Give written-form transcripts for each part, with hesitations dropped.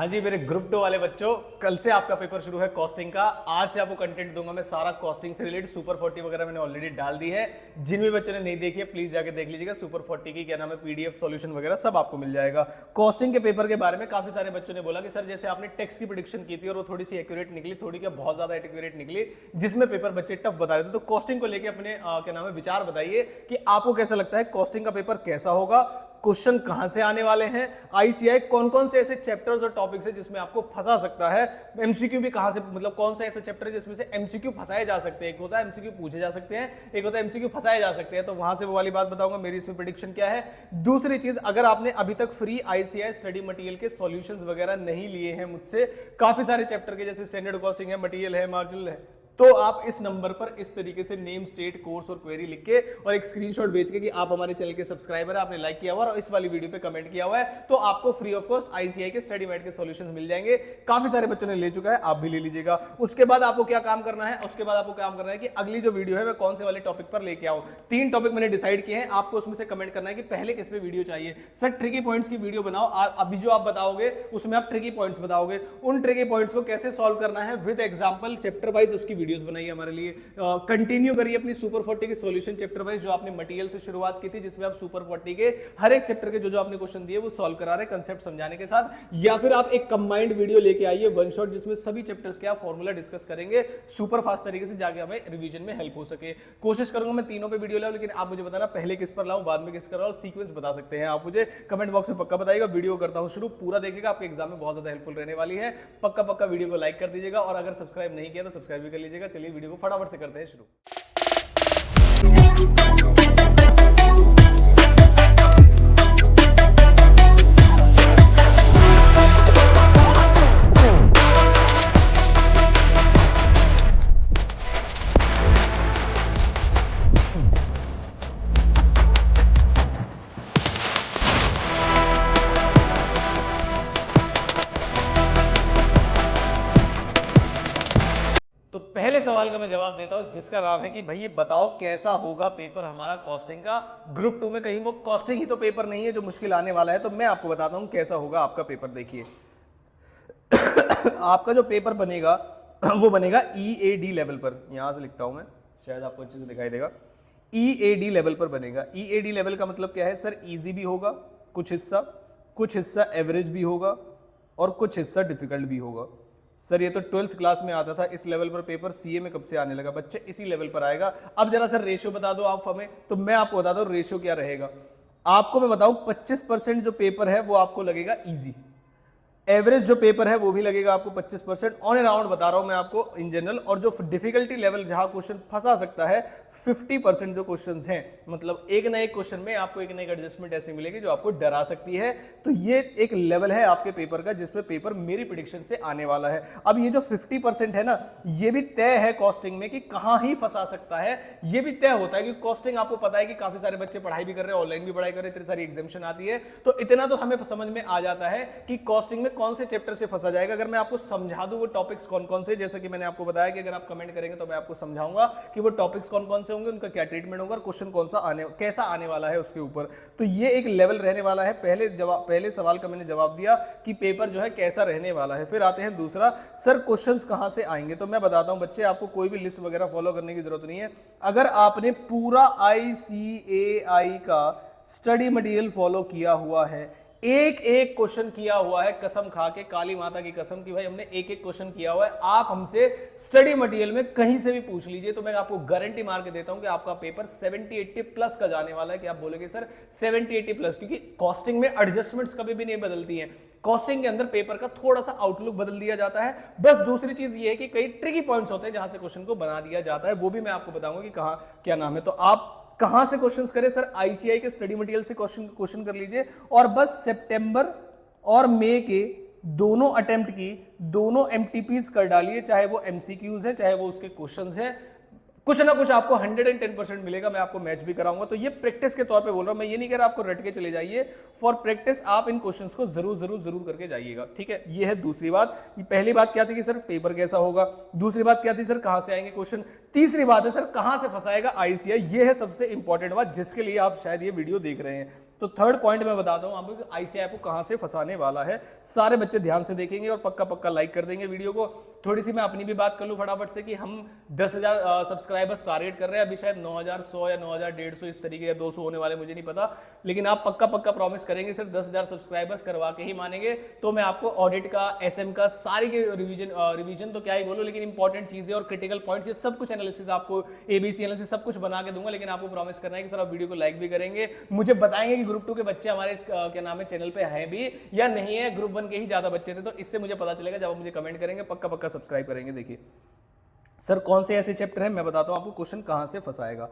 हाँ जी मेरे ग्रुप 2 वाले बच्चों, कल से आपका पेपर शुरू है कॉस्टिंग का। आज से आपको कंटेंट दूंगा मैं सारा कॉस्टिंग से रिलेटेड। सुपर 40 वगैरह मैंने ऑलरेडी डाल दी है। जिन भी बच्चों ने नहीं देखी है प्लीज जाके देख लीजिएगा। सुपर 40 की क्या नाम है, पीडीएफ सॉल्यूशन वगैरह सब आपको मिल जाएगा। कॉस्टिंग के पेपर के बारे में काफी सारे बच्चों ने बोला कि सर जैसे आपने टेक्स्ट की प्रेडिक्शन की थी और वो थोड़ी सी एक्यूरेट निकली, थोड़ी क्या बहुत ज्यादा एक्यूरेट निकली, जिसमें पेपर बच्चे टफ बता रहे थे। तो कॉस्टिंग को लेकर अपने क्या नाम है विचार बताइए कि आपको कैसा लगता है कॉस्टिंग का पेपर कैसा होगा, क्वेश्चन कहां से आने वाले हैं, आईसीआई कौन कौन से ऐसे चैप्टर्स और टॉपिक्स है जिसमें आपको फंसा सकता है, एमसीक्यू भी कहां से, मतलब कौन सा ऐसा चैप्टर है जिसमें से एमसीक्यू फंसाए जा सकते हैं। एक होता है एमसीक्यू पूछे जा सकते हैं, एक होता है एमसीक्यू फंसाए जा सकते हैं। तो वहां से वो वाली बात बताऊंगा, मेरी इसमें प्रेडिक्शन क्या है। दूसरी चीज, अगर आपने अभी तक फ्री आईसीआई स्टडी मटेरियल के सॉल्यूशंस वगैरह नहीं लिए हैं मुझसे, काफी सारे चैप्टर के जैसे स्टैंडर्ड कॉस्टिंग है, मटेरियल है, मार्जिनल है, तो आप इस नंबर पर इस तरीके से नेम, स्टेट, कोर्स और क्वेरी लिख के और एक स्क्रीनशॉट भेज के कि आप हमारे चैनल के सब्सक्राइबर है, आपने लाइक किया हुआ और इस वाली वीडियो पे कमेंट किया हुआ है, तो आपको फ्री ऑफ कॉस्ट आईसीआई के स्टडी मैट के सॉल्यूशंस मिल जाएंगे। काफी सारे बच्चों ने ले चुका है, आप भी ले लीजिएगा। उसके बाद आपको क्या काम करना है, उसके बाद आपको काम करना है कि अगली जो वीडियो है मैं कौन से वाले टॉपिक पर लेके आऊं। 3 टॉपिक मैंने डिसाइड किए हैं, आपको उसमें से कमेंट करना है कि पहले किस पे वीडियो चाहिए। सर ट्रिकी पॉइंट्स की वीडियो बनाओ, अभी जो आप बताओगे उसमें आप ट्रिकी पॉइंट्स बताओगे, उन ट्रिकी पॉइंट्स को कैसे सॉल्व करना है विद एग्जांपल, चैप्टर वाइज उसकी वीडियोस बनाइए हमारे लिए। कंटिन्यू करिए अपनी सुपर 40 के सॉल्यूशन चैप्टर वाइज, जो आपने मटेरियल से शुरुआत की थी, जिसमें आप सुपर 40 के हर एक चैप्टर के जो आपने क्वेश्चन दिए वो सॉल्व करा रहे कंसेप्ट समझाने के साथ। या फिर आप एक कंबाइंड वीडियो लेके आइए वन शॉट, जिसमें सभी चैप्टर्स के आप फॉर्मूला डिस्कस करेंगे सुपर फास्ट तरीके से, जाके हमें रिवीजन में हेल्प हो सके। कोशिश करूंगा मैं तीनों पे वीडियो लाऊं, लेकिन आप मुझे बताना पहले किस पर लाऊं, बाद में किस पर लाऊं, सीक्वेंस बता सकते हैं आप मुझे कमेंट बॉक्स में पक्का बताइएगा। वीडियो करता हूं शुरू, पूरा देखिएगा, आपके एग्जाम में बहुत ज्यादा हेल्पफुल रहने वाली है। पक्का वीडियो को लाइक कर दीजिएगा और अगर सब्सक्राइब नहीं किया तो सब्सक्राइब भी कर लीजिएगा। चलिए वीडियो को फटाफट से करते हैं शुरू। तो पहले सवाल का मैं जवाब देता हूं, जिसका नाम है कि भाई ये बताओ कैसा होगा पेपर हमारा कॉस्टिंग का। ग्रुप 2 में कहीं वो कॉस्टिंग ही तो पेपर नहीं है जो मुश्किल आने वाला है, तो मैं आपको बताता हूं कैसा होगा आपका पेपर। देखिए आपका जो पेपर बनेगा वो बनेगा ईएडी लेवल पर। यहां से लिखता हूं मैं, शायद आपको अच्छे से दिखाई देगा। ईएडी लेवल पर बनेगा। ईएडी लेवल का मतलब क्या है सर, इजी भी होगा कुछ हिस्सा एवरेज भी होगा और कुछ हिस्सा डिफिकल्ट भी होगा। सर ये तो 12th क्लास में आता था, इस लेवल पर पेपर सीए में कब से आने लगा? बच्चे इसी लेवल पर आएगा। अब जरा सर रेशियो बता दो आप हमें, तो मैं आपको बता दूं रेशियो क्या रहेगा। आपको मैं बताऊं 25% जो पेपर है वो आपको लगेगा इजी, एवरेज जो पेपर है वो भी लगेगा आपको 25%, ऑन एंड राउंड बता रहा हूं मैं आपको इन जनरल। और जो डिफिकल्टी लेवल जहां क्वेश्चन फंसा सकता है 50% जो क्वेश्चंस हैं, मतलब एक ना एक क्वेश्चन में आपको एक ना एक एडजस्टमेंट ऐसी मिलेगी जो आपको डरा सकती है। तो ये एक लेवल है आपके पेपर का जिसपे पेपर मेरी प्रेडिक्शन से आने वाला है। अब ये जो 50% है ना, ये भी तय है कॉस्टिंग में कि कहां ही फंसा सकता है। ये भी तय होता है कि कॉस्टिंग आपको पता है कि काफी सारे बच्चे पढ़ाई भी कर रहे हैं, ऑनलाइन भी पढ़ाई कर रहे हैं, इतनी सारी एग्जामिनेशन आती है, तो इतना तो हमें समझ में आ जाता है कि कॉस्टिंग में कौन से चैप्टर से फंसा जाएगा। अगर मैं आपको समझा दूं वो टॉपिक्स कौन कौन से, जैसे कि मैंने आपको बताया कि अगर आप कमेंट करेंगे तो मैं आपको समझाऊंगा कि वो टॉपिक्स कौन कौन से होंगे, उनका क्या ट्रीटमेंट होगा और क्वेश्चन कौन सा कैसा आने वाला है उसके ऊपर। तो ये एक लेवल रहने वाला है। पहले सवाल का मैंने जवाब दिया कि पेपर जो है कैसा रहने वाला है। फिर आते हैं दूसरा, सर क्वेश्चंस कहां से आएंगे। तो मैं बताता हूं बच्चे, आपको कोई भी लिस्ट वगैरह फॉलो करने की जरूरत नहीं है। अगर आपने पूरा आईसीएआई का स्टडी मटेरियल फॉलो किया हुआ है, एक एक क्वेश्चन किया हुआ है, कसम खा के, काली माता की कसम की भाई हमने एक एक क्वेश्चन किया हुआ है, आप हमसे स्टडी मटेरियल में कहीं से भी पूछ लीजिए, तो मैं आपको गारंटी मार के देता हूं कि आपका पेपर 70-80 प्लस का जाने वाला है। कि आप बोलेंगे सर 70-80 प्लस, क्योंकि कॉस्टिंग में एडजस्टमेंट्स कभी भी नहीं बदलती हैं। कॉस्टिंग के अंदर पेपर का थोड़ा सा आउटलुक बदल दिया जाता है। बस दूसरी चीज ये है कि कई ट्रिकी पॉइंट्स होते हैं जहां से क्वेश्चन को बना दिया जाता है, वो भी मैं आपको बताऊंगा कि कहां क्या नाम है। तो आप कहां से क्वेश्चंस करें सर, आईसीआई के स्टडी मटेरियल से क्वेश्चन कर लीजिए। और बस सितंबर और मई के दोनों अटेम्प्ट की दोनों एमटीपीज कर डालिए, चाहे वो एमसीक्यूज है चाहे वो उसके क्वेश्चंस हैं, कुछ ना कुछ आपको 110% मिलेगा। मैं आपको मैच भी कराऊंगा। तो ये प्रैक्टिस के तौर पे बोल रहा हूं, मैं ये नहीं कह रहा आपको रट के चले जाइए। फॉर प्रैक्टिस आप इन क्वेश्चंस को जरूर करके जाइएगा, ठीक है। ये है दूसरी बात। पहली बात क्या थी कि सर पेपर कैसा होगा, दूसरी बात क्या थी सर कहां से आएंगे क्वेश्चन, तीसरी बात है सर कहां से फंसाएगा आईसीआई। ये है सबसे इंपॉर्टेंट बात जिसके लिए आप शायद ये वीडियो देख रहे हैं। तो थर्ड पॉइंट मैं बताता हूं आपको आईसीएआई आपको कहां से फंसाने वाला है। सारे बच्चे ध्यान से देखेंगे और पक्का पक्का लाइक कर देंगे वीडियो को। थोड़ी सी मैं अपनी भी बात कर लूं फटाफट से कि हम 10,000 सब्सक्राइबर्स टारगेट कर रहे हैं, अभी शायद 9,100 या 9,150 इस तरीके या 200 होने वाले, मुझे नहीं पता, लेकिन आप पक्का पक्का प्रॉमिस करेंगे सिर्फ 10,000 सब्सक्राइबर्स करवा के ही मानेंगे तो मैं आपको ऑडिट का, एसएम का, सारी के रिवीजन तो क्या ही बोलो, लेकिन इंपॉर्टेंट चीजें और क्रिटिकल पॉइंट्स ये सब कुछ एनालिसिस आपको, एबीसी एनालिसिस सब कुछ बना के दूंगा। लेकिन आपको प्रॉमिस करना है कि सर आप वीडियो को लाइक भी करेंगे, मुझे बताएंगे कि ग्रुप 2 के बच्चे हमारे क्या नाम है चैनल पे हैं भी या नहीं है, ग्रुप 1 के ही ज्यादा बच्चे थे, तो इससे मुझे पता चलेगा जब आप मुझे कमेंट करेंगे। पक्का पक्का सब्सक्राइब करेंगे। देखिए सर कौन से ऐसे चैप्टर है, मैं बताता हूं आपको क्वेश्चन कहां से फंसाएगा।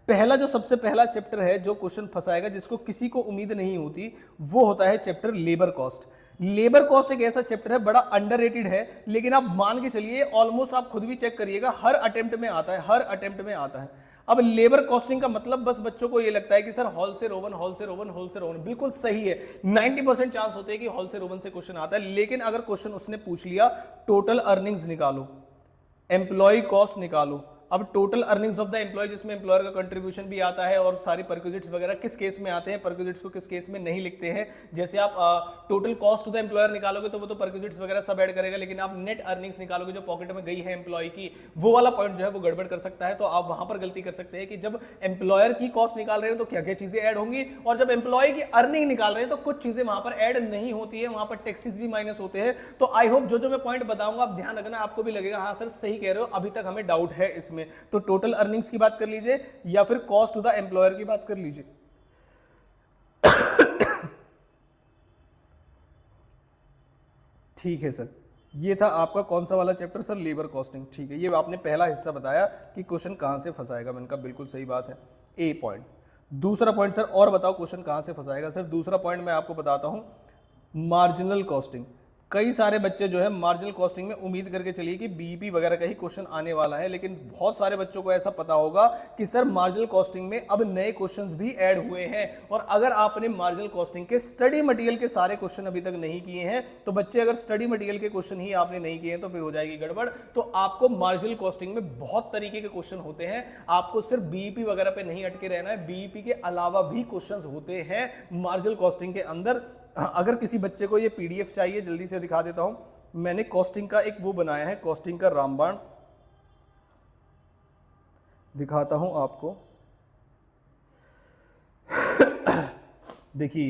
पहला जो सबसे पहला चैप्टर है जो क्वेश्चन फंसाएगा, जिसको किसी को उम्मीद नहीं होती, वो होता है chapter labour cost. Labour cost एक ऐसा चैप्टर है बड़ा अंडररेटेड है, लेकिन आप मान के चलिए ऑलमोस्ट आप खुद भी चेक करिएगा हर अटेम्प्ट में आता है, हर अटेम्प्ट में आता है। अब लेबर कॉस्टिंग का मतलब बस बच्चों को ये लगता है कि sir wholesale oven, wholesale oven, wholesale oven, बिल्कुल सही है। 90% चांस होते हैं कि होलसेल ओवन से क्वेश्चन आता है, लेकिन अगर क्वेश्चन उसने पूछ लिया टोटल अर्निंग्स निकालो, एम्प्लॉय कॉस्ट निकालो, अब total earnings of the employ जिसमें एम्प्लॉयर का कंट्रीब्यूशन भी आता है और सारी परक्विजिट्स वगैरह किस केस में आते हैं, परक्विजिट्स को किस केस में नहीं लिखते हैं। जैसे आप total cost to the employer निकालोगे तो वो तो परक्विजिट्स वगैरह सब ऐड करेगा, लेकिन आप नेट अर्निंग्स निकालोगे जो पॉकेट में गई है एम्प्लॉय की, वो वाला पॉइंट जो है वो गड़बड़ कर सकता है। तो आप वहां पर गलती कर सकते हैं कि जब एम्प्लॉयर की कॉस्ट निकाल रहे हो तो क्या क्या चीजें ऐड होंगी, और जब एम्प्लॉय की अर्निंग निकाल रहे हैं तो कुछ चीजें वहां पर ऐड नहीं होती है, वहां पर टैक्सेस भी माइनस होते हैं। तो आई होप जो मैं पॉइंट बताऊंगा आप ध्यान रखना, आपको भी लगेगा हाँ सर सही कह रहे हो, अभी तक हमें डाउट है इसमें। तो टोटल अर्निंग्स की बात कर लीजिए या फिर कॉस्ट टू द एम्प्लॉयर की बात कर लीजिए। ठीक है सर, ये था आपका कौन सा वाला चैप्टर सर, लेबर कॉस्टिंग। ठीक है, ये आपने पहला हिस्सा बताया कि क्वेश्चन कहां से फंसाएगा, मैंने कहा बिल्कुल सही बात है, ए पॉइंट। दूसरा पॉइंट सर और बताओ क्वेश्चन कहां से फंसाएगा। सर दूसरा पॉइंट मैं आपको बताता हूं, मार्जिनल कॉस्टिंग। कई सारे बच्चे जो है मार्जिनल कॉस्टिंग में उम्मीद करके चलिए कि बीईपी वगैरह का ही क्वेश्चन आने वाला है, लेकिन बहुत सारे बच्चों को ऐसा पता होगा कि सर मार्जिनल कॉस्टिंग में अब नए क्वेश्चंस भी ऐड हुए हैं। और अगर आपने मार्जिनल कॉस्टिंग के स्टडी मटेरियल के सारे क्वेश्चन अभी तक नहीं किए हैं, तो बच्चे अगर स्टडी मटेरियल के क्वेश्चन ही आपने नहीं किए हैं तो फिर हो जाएगी गड़बड़। तो आपको मार्जिनल कॉस्टिंग में बहुत तरीके के क्वेश्चन होते हैं, आपको सिर्फ बीईपी वगैरह पे नहीं अटके रहना है, बीईपी के अलावा भी क्वेश्चन होते हैं मार्जिनल कॉस्टिंग के अंदर। अगर किसी बच्चे को ये पीडीएफ चाहिए, जल्दी से दिखा देता हूं, मैंने कॉस्टिंग का एक वो बनाया है, कॉस्टिंग का रामबाण दिखाता हूं आपको। देखिए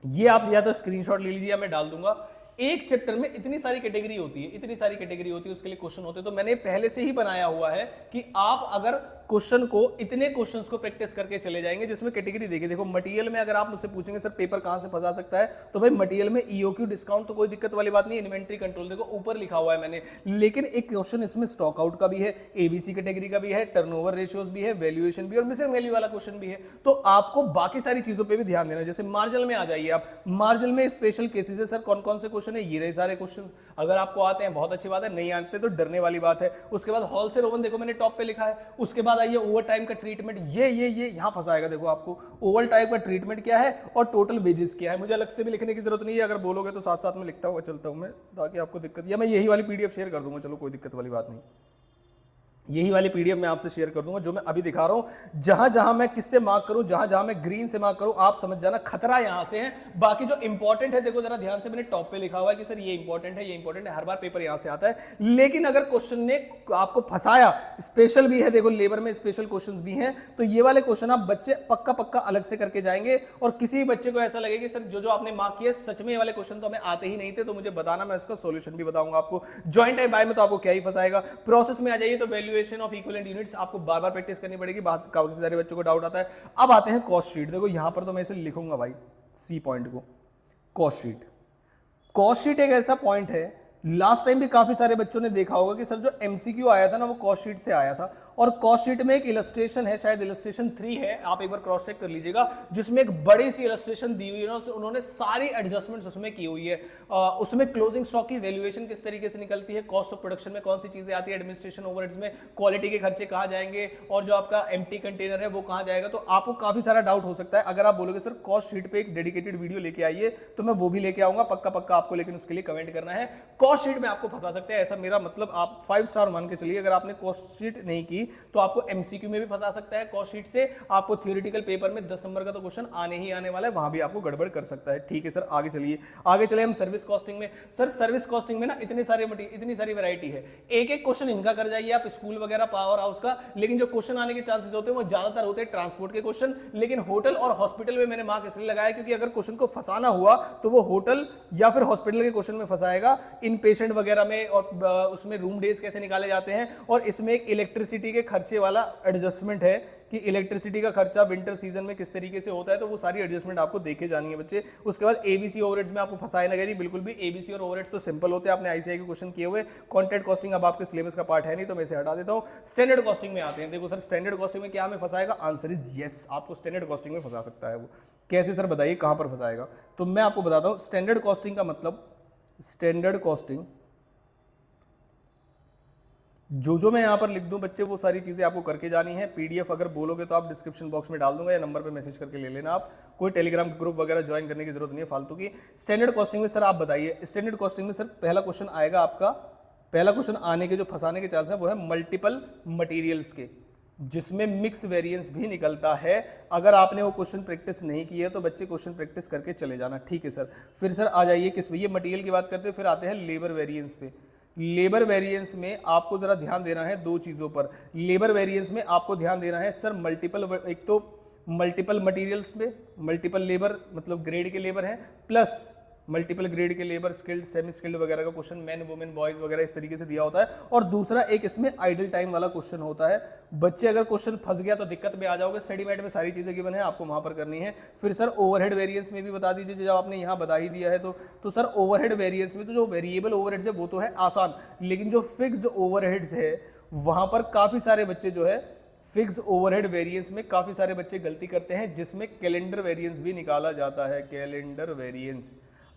ये आप या तो स्क्रीनशॉट ले लीजिए या मैं डाल दूंगा। एक चैप्टर में इतनी सारी कैटेगरी होती है, इतनी सारी कैटेगरी होती है, उसके लिए क्वेश्चन होते हैं। तो मैंने पहले से ही बनाया हुआ है कि आप अगर क्वेश्चन को, इतने क्वेश्चंस को प्रैक्टिस करके चले जाएंगे जिसमें कैटेगरी देखिए। देखो मटेरियल में अगर आप मुझसे पूछेंगे सर पेपर कहां से फंसा सकता है, तो भाई मटेरियल में ईओक्यू डिस्काउंट तो कोई दिक्कत वाली बात नहीं, इन्वेंट्री कंट्रोल देखो ऊपर लिखा हुआ है मैंने। लेकिन एक क्वेश्चन इसमें स्टॉक आउट का भी है, एबीसी कैटेगरी का भी है, टर्नओवर रेशियोज भी है, वैल्यूएशन भी और मिसिंग वैल्यू वाला क्वेश्चन भी है। तो आपको बाकी सारी चीजों पर भी ध्यान देना। जैसे मार्जिनल में आ जाइए आप, मार्जिनल में स्पेशल केसेस है सर, कौन कौन से क्वेश्चन है, ये रहे सारे क्वेश्चन। अगर आपको आते हैं बहुत अच्छी बात है, नहीं आते तो डरने वाली बात है। उसके बाद होलसेल ओवन देखो मैंने टॉप पे लिखा है। उसके बाद आइए ओवर टाइम का ट्रीटमेंट, ये यहां फंसाएगा। देखो आपको ओवर टाइम का ट्रीटमेंट क्या है और टोटल वेजेस क्या है, मुझे अलग से भी लिखने की जरूरत नहीं है, अगर बोलोगे तो साथ साथ में लिखता हुआ चलता हूं मैं, ताकि आपको दिक्कत, या मैं यही वाली पीडीएफ शेयर कर दूंगा, चलो कोई दिक्कत वाली बात नहीं। यही वाली पीडीएफ मैं आपसे शेयर कर दूंगा जो मैं अभी दिखा रहा हूं। जहां जहां मैं किससे मार्क करूं, जहां जहां मैं ग्रीन से मार्क करूं, आप समझ जाना खतरा यहां से है। बाकी जो इंपॉर्टेंट है देखो जरा ध्यान से, मैंने टॉप पे लिखा हुआ है कि सर ये इंपॉर्टेंट है, ये इंपॉर्टेंट है, हर बार पेपर यहां से आता है। लेकिन अगर क्वेश्चन ने आपको फंसाया, स्पेशल भी है, देखो लेबर में स्पेशल क्वेश्चन भी हैं, तो ये वाले क्वेश्चन आप बच्चे पक्का पक्का अलग से करके जाएंगे। और किसी भी बच्चे को ऐसा लगे कि सर जो आपने मार्क किया सच में ये वाले क्वेश्चन तो हमें आते ही नहीं थे, तो मुझे बताना, मैं इसका सोल्यूशन भी बताऊंगा आपको। ज्वाइंट एंड बाय में तो आपको क्या ही फंसाएगा। प्रोसेस में आ जाइए तो वैल्यूएशन ऑफ इक्विवेलेंट यूनिट्स आपको बार बार प्रैक्टिस करनी पड़ेगी, बात काफी सारे बच्चों को डाउट आता है। अब आते हैं कॉस्ट शीट। देखो यहां पर तो मैं इसे लिखूंगा भाई, सी पॉइंट को, कॉस्ट शीट। कॉस्ट शीट एक ऐसा पॉइंट है, लास्ट टाइम भी काफी सारे बच्चों ने देखा होगा कि सर जो एमसीक्यू आया था ना वो कॉस्ट शीट से आया था। और कॉस्ट शीट में एक इलस्ट्रेशन है, शायद इलस्ट्रेशन 3 है, आप एक बार क्रॉस चेक कर लीजिएगा, जिसमें एक बड़ी सी इलस्ट्रेशन दी हुई है ना, उन्होंने सारी एडजस्टमेंट्स उसमें की हुई है। उसमें क्लोजिंग स्टॉक की वैल्यूएशन किस तरीके से निकलती है, कॉस्ट ऑफ प्रोडक्शन में कौन सी चीजें आती है, एडमिनिस्ट्रेशन ओवरहेड्स में क्वालिटी के खर्चे कहां जाएंगे, और जो आपका एम्प्टी कंटेनर है वो कहां जाएगा। तो आपको काफी सारा डाउट हो सकता है। अगर आप बोलोगे सर कॉस्ट शीट पे एक डेडिकेटेड वीडियो लेके आइए, तो मैं वो भी लेके आऊंगा पक्का पक्का आपको, लेकिन उसके लिए कमेंट करना है। कॉस्ट शीट में आपको फंसा सकते हैं, ऐसा मेरा मतलब, आप 5 स्टार मान के चलिए। अगर आपने कॉस्ट शीट नहीं की होगी तो आपको एमसीक्यू में भी फंसा सकता है कॉस्ट शीट से, आपको थ्योरेटिकल पेपर में 10 नंबर का तो क्वेश्चन आने ही आने वाला है, वहां भी आपको गड़बड़ कर सकता है। ठीक है सर, आगे चलिए, आगे चले हम सर्विस कॉस्टिंग में। सर सर्विस कॉस्टिंग में ना इतनी सारी वैरायटी है, एक एक क्वेश्चन इनका कर जाइए आप, स्कूल वगैरह पावर हाउस का, लेकिन जो क्वेश्चन आने के चांसेस होते हैं वो ज्यादातर होते हैं ट्रांसपोर्ट के क्वेश्चन। लेकिन होटल और हॉस्पिटल में मैंने मार्क इसलिए लगाया क्योंकि अगर क्वेश्चन को फंसाना हुआ तो वो होटल या फिर हॉस्पिटल के क्वेश्चन में फंसाएगा, इन पेशेंट वगैरह में, और उसमें रूम डेज कैसे निकाले जाते हैं, और इसमें एक इलेक्ट्रिसिटी के खर्चे वाला एडजस्टमेंट है कि इलेक्ट्रिसिटी का खर्चा विंटर सीजन में किस तरीके से होता है, तो वो सारी एडजस्टमेंट आपको देखे जानी है बच्चे। उसके बाद एबीसी ओवरहेड्स में आपको फंसाए ना गई, बिल्कुल भी, एबीसी और ओवरहेड्स तो सिंपल होते हैं, आपने आईसीआई के क्वेश्चन किए हुए। कॉन्ट्रैक्ट कॉस्टिंग अब आपके सिलेबस का पार्ट है नहीं तो मैं इसे हटा देता हूं। स्टैंडर्ड कॉस्टिंग में आते हैं। देखो सर स्टैंडर्ड कॉस्टिंग में क्या हमें फंसाएगा, आंसर इज यस, आपको स्टैंडर्ड कॉस्टिंग में फंसा सकता है वो। कैसे सर बताइए कहां पर फंसाएगा, तो मैं आपको बताता हूं। स्टैंडर्ड कॉस्टिंग का मतलब, स्टैंडर्ड कॉस्टिंग जो मैं यहां पर लिख दूं बच्चे, वो सारी चीजें आपको करके जानी है। पीडीएफ अगर बोलोगे तो आप डिस्क्रिप्शन बॉक्स में डाल दूंगा या नंबर पे मैसेज करके ले लेना आप, कोई टेलीग्राम ग्रुप वगैरह ज्वाइन करने की जरूरत नहीं है फालतू की। स्टैंडर्ड कॉस्टिंग में सर आप बताइए, स्टैंडर्ड कॉस्टिंग में सर पहला क्वेश्चन आएगा आपका, पहला क्वेश्चन आने के जो फंसाने के चांस है वो है मल्टीपल मटीरियल्स के, जिसमें मिक्स वेरिएंस भी निकलता है। अगर आपने वो क्वेश्चन प्रैक्टिस नहीं की है तो बच्चे क्वेश्चन प्रैक्टिस करके चले जाना, ठीक है सर। फिर सर आ जाइए किस, ये मटेरियल की बात करते हैं, फिर आते हैं लेबर वेरिएंस पे। लेबर वेरिएंस में आपको जरा ध्यान देना है दो चीजों पर। लेबर वेरिएंस में आपको ध्यान देना है सर मल्टीपल, एक तो मल्टीपल मटेरियल्स में मल्टीपल लेबर, मतलब ग्रेड के लेबर हैं, प्लस मल्टीपल ग्रेड के लेबर, स्किल्ड, सेमी स्किल्ड वगैरह का क्वेश्चन, मैन वुमेन बॉयज वगैरह इस तरीके से दिया होता है। और दूसरा एक इसमें आइडल टाइम वाला क्वेश्चन होता है। बच्चे अगर क्वेश्चन फंस गया तो दिक्कत में आ जाओगे। स्टडी मेट में सारी चीजें गिवन है, आपको वहां पर करनी है। फिर सर ओवरहेड वेरिएंस में भी बता दीजिए, जब आपने यहाँ बता ही दिया है तो सर ओवरहेड वेरिएंस में तो जो वेरिएबल ओवरहेड्स है वो तो है आसान, लेकिन जो फिक्स्ड ओवरहेड्स है वहां पर काफी सारे बच्चे जो है फिक्स ओवरहेड वेरिएंस में काफी सारे बच्चे गलती करते हैं, जिसमें कैलेंडर वेरिएंस भी निकाला जाता है। कैलेंडर वेरिएंस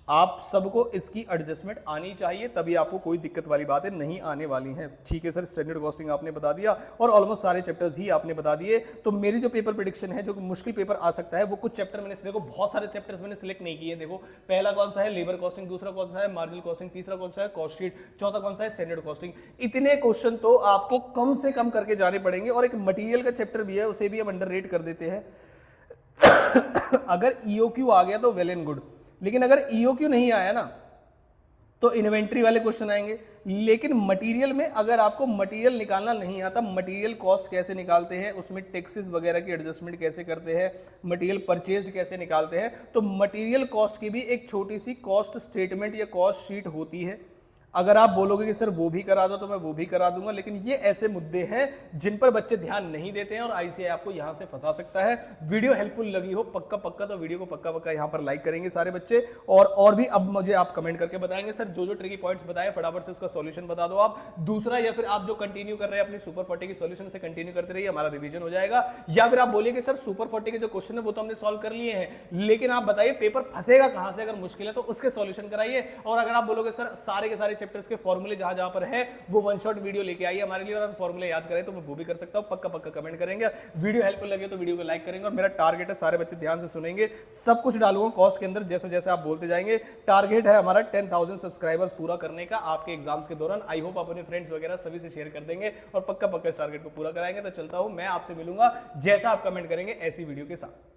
आप सबको इसकी एडजस्टमेंट आनी चाहिए, तभी आपको कोई दिक्कत वाली बातें नहीं आने वाली हैं। ठीक है सर, स्टैंडर्ड कॉस्टिंग आपने बता दिया और ऑलमोस्ट सारे चैप्टर्स ही आपने बता दिए। तो मेरी जो पेपर प्रेडिक्शन है, जो मुश्किल पेपर आ सकता है, वो कुछ चैप्टर मैंने, देखो बहुत सारे चैप्टर्स मैंने सिलेक्ट नहीं किए। देखो पहला कौन सा है, लेबर कॉस्टिंग, दूसरा कौन सा है, मार्जिनल कॉस्टिंग, तीसरा कौन सा है, कॉस्ट शीट, चौथा कौन सा है, स्टैंडर्ड कॉस्टिंग। इतने क्वेश्चन तो आपको कम से कम करके जाने पड़ेंगे। और एक मटीरियल का चैप्टर भी है, उसे भी हम अंडररेट कर देते हैं। अगर ईओक्यू आ गया तो वेल एंड गुड, लेकिन अगर ईओक्यू नहीं आया ना तो इन्वेंट्री वाले क्वेश्चन आएंगे। लेकिन मटेरियल में अगर आपको मटेरियल निकालना नहीं आता, मटेरियल कॉस्ट कैसे निकालते हैं, उसमें टैक्सेस वगैरह की एडजस्टमेंट कैसे करते हैं, मटेरियल परचेज्ड कैसे निकालते हैं, तो मटेरियल कॉस्ट की भी एक छोटी सी कॉस्ट स्टेटमेंट या कॉस्ट शीट होती है। अगर आप बोलोगे कि सर वो भी करा दो तो मैं वो भी करा दूंगा, लेकिन ये ऐसे मुद्दे हैं जिन पर बच्चे ध्यान नहीं देते हैं और आईसीआई आपको यहां से फंसा सकता है। वीडियो हेल्पफुल लगी हो पक्का तो वीडियो को पक्का यहां पर लाइक करेंगे सारे बच्चे। और भी अब मुझे आप कमेंट करके बताएंगे सर जो ट्रिकी पॉइंट्स बताए फटाफट से उसका सॉल्यूशन बता दो आप। दूसरा, या फिर आप जो कंटिन्यू कर रहे हैं अपनी सुपर 40 की सॉल्यूशन से कंटिन्यू करते रहिए, हमारा रिवीजन हो जाएगा। या फिर आप बोलिए कि सर सुपर 40 के जो क्वेश्चन है वो तो हमने सॉल्व कर लिए हैं, लेकिन आप बताइए पेपर फंसेगा कहां से, अगर मुश्किल है तो उसके सॉल्यूशन कराइए। और अगर आप बोलोगे सर सारे के सारे चैप्टर्स के फॉर्मूले जहां पर है वो वन शॉट वीडियो लेके आइए हमारे लिए, और हम फॉर्मूले याद करें तो मैं वो भी कर सकता हूं। पक्का कमेंट करेंगे। वीडियो हेल्पफुल लगे तो वीडियो को लाइक करेंगे। और मेरा टारगेट है, सारे बच्चे ध्यान से सुनेंगे, सब कुछ डालूंगा कॉस्ट के अंदर जैसे जैसे आप बोलते जाएंगे। टारगेट है हमारा 10,000 सब्सक्राइबर्स पूरा करने का आपके एग्जाम्स के दौरान। आई होप आप अपने फ्रेंड्स वगैरह सभी से शेयर कर देंगे और पक्का इस टारगेट को पूरा कराएंगे। तो चलता हूं, मैं आपसे मिलूंगा जैसा आप कमेंट करेंगे ऐसी वीडियो के साथ।